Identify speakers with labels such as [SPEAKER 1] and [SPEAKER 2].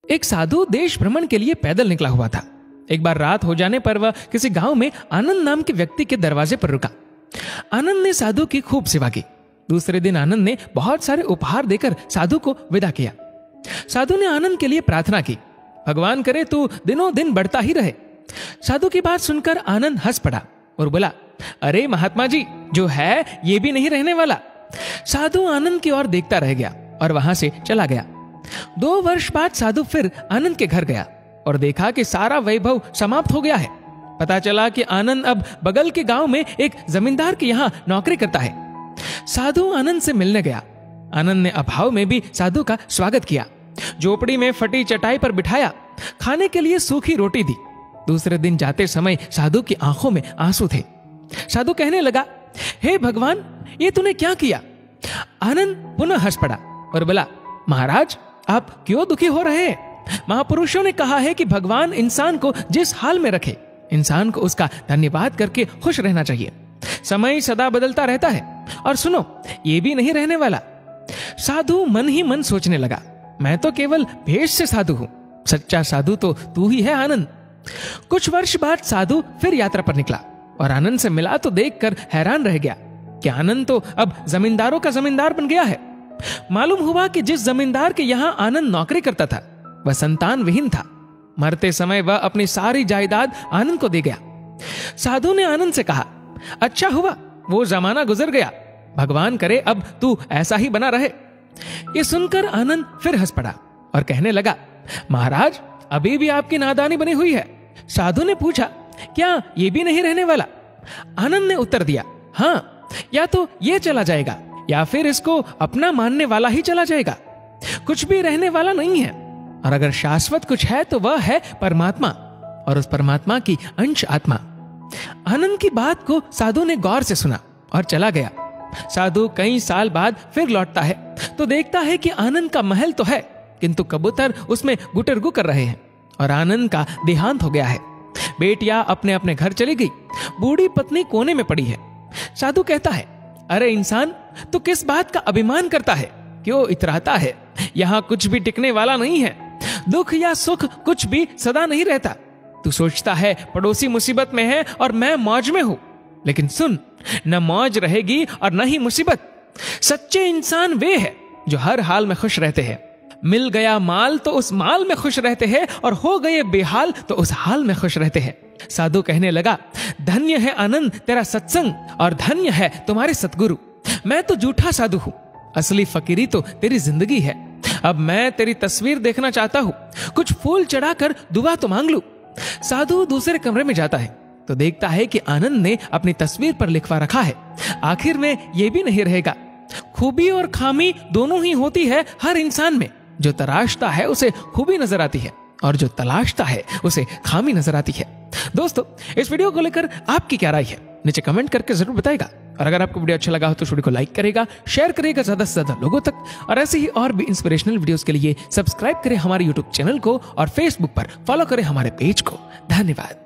[SPEAKER 1] एक साधु देश भ्रमण के लिए पैदल निकला हुआ था। एक बार रात हो जाने पर वह किसी गांव में आनंद नाम के व्यक्ति के दरवाजे पर रुका। आनंद ने साधु की खूब सेवा की। दूसरे दिन आनंद ने बहुत सारे उपहार देकर साधु को विदा किया। साधु ने आनंद के लिए प्रार्थना की, भगवान करे तू दिनों दिन बढ़ता ही रहे। साधु की बात सुनकर आनंद हंस पड़ा और बोला, अरे महात्मा जी, जो है ये भी नहीं रहने वाला। साधु आनंद की ओर देखता रह गया और वहां से चला गया। 2 वर्ष बाद साधु फिर आनंद के घर गया और देखा कि सारा वैभव समाप्त हो गया है। पता चला कि आनंद अब बगल के गांव में एक जमींदार के यहाँ नौकरी करता है। साधु आनंद से मिलने गया। आनंद ने अभाव में भी साधु का स्वागत किया, झोपड़ी में फटी चटाई पर बिठाया, खाने के लिए सूखी रोटी दी। दूसरे दिन जाते समय साधु की आंखों में आंसू थे। साधु कहने लगा, हे भगवान, ये तूने क्या किया? आनंद पुनः हंस पड़ा और बोला, महाराज, आप क्यों दुखी हो रहे हैं? महापुरुषों ने कहा है कि भगवान इंसान को जिस हाल में रखे, इंसान को उसका धन्यवाद करके खुश रहना चाहिए। समय सदा बदलता रहता है और सुनो, ये भी नहीं रहने वाला। साधु मन ही मन सोचने लगा, मैं तो केवल भेष से साधु हूं, सच्चा साधु तो तू ही है आनंद। कुछ वर्ष बाद साधु फिर यात्रा पर निकला और आनंद से मिला तो देखकर हैरान रह गया कि आनंद तो अब जमींदारों का जमींदार बन गया है। मालूम हुआ कि जिस जमींदार के यहां आनंद नौकरी करता था वह संतान विहीन था। मरते समय वह अपनी सारी जायदाद आनंद को दे गया। साधु ने आनंद से कहा, अच्छा हुआ वो जमाना गुजर गया, भगवान करे अब तू ऐसा ही बना रहे। ये सुनकर आनंद फिर हंस पड़ा और कहने लगा, महाराज, अभी भी आपकी नादानी बनी हुई है। साधु ने पूछा, क्या ये भी नहीं रहने वाला? आनंद ने उत्तर दिया, हाँ, या तो ये चला जाएगा या फिर इसको अपना मानने वाला ही चला जाएगा। कुछ भी रहने वाला नहीं है, और अगर शाश्वत कुछ है तो वह है परमात्मा, और उस परमात्मा की अंश आत्मा। आनंद की बात को साधु ने गौर से सुना और चला गया। साधु कई साल बाद फिर लौटता है तो देखता है कि आनंद का महल तो है, किंतु कबूतर उसमें गुटरगु कर रहे हैं और आनंद का देहांत हो गया है। बेटियां अपने अपने घर चली गई, बूढ़ी पत्नी कोने में पड़ी है। साधु कहता है, अरे इंसान, तू किस बात का अभिमान करता है? क्यों इतराता है? यहाँ कुछ भी टिकने वाला नहीं है। दुख या सुख कुछ भी सदा नहीं रहता। तू सोचता है पड़ोसी मुसीबत में है और मैं मौज में हूं, लेकिन सुन, न मौज रहेगी और न ही मुसीबत। सच्चे इंसान वे हैं जो हर हाल में खुश रहते हैं। मिल गया माल तो उस माल में खुश रहते हैं, और हो गए बेहाल तो उस हाल में खुश रहते हैं। साधु कहने लगा, धन्य है आनंद तेरा सत्संग, और धन्य है तुम्हारे सतगुरु। मैं तो झूठा साधु हूं, असली फकीरी तो तेरी जिंदगी है। अब मैं तेरी तस्वीर देखना चाहता हूं, कुछ फूल चढ़ाकर दुआ तो मांग लूं। साधु दूसरे कमरे में जाता है तो देखता है कि आनंद ने अपनी तस्वीर पर लिखवा रखा है, आखिर में ये भी नहीं रहेगा। खूबी और खामी दोनों ही होती है हर इंसान में। जो तराशता है उसे खूबी नजर आती है, और जो तलाशता है उसे खामी नजर आती है। दोस्तों, इस वीडियो को लेकर आपकी क्या राय है, नीचे कमेंट करके जरूर बताएगा। और अगर आपको वीडियो अच्छा लगा हो तो वीडियो को लाइक करेगा, शेयर करेगा ज्यादा से ज्यादा लोगों तक, और ऐसे ही और भी इंस्पिरेशनल वीडियोस के लिए सब्सक्राइब करें हमारे यूट्यूब चैनल को और फेसबुक पर फॉलो करें हमारे पेज को। धन्यवाद।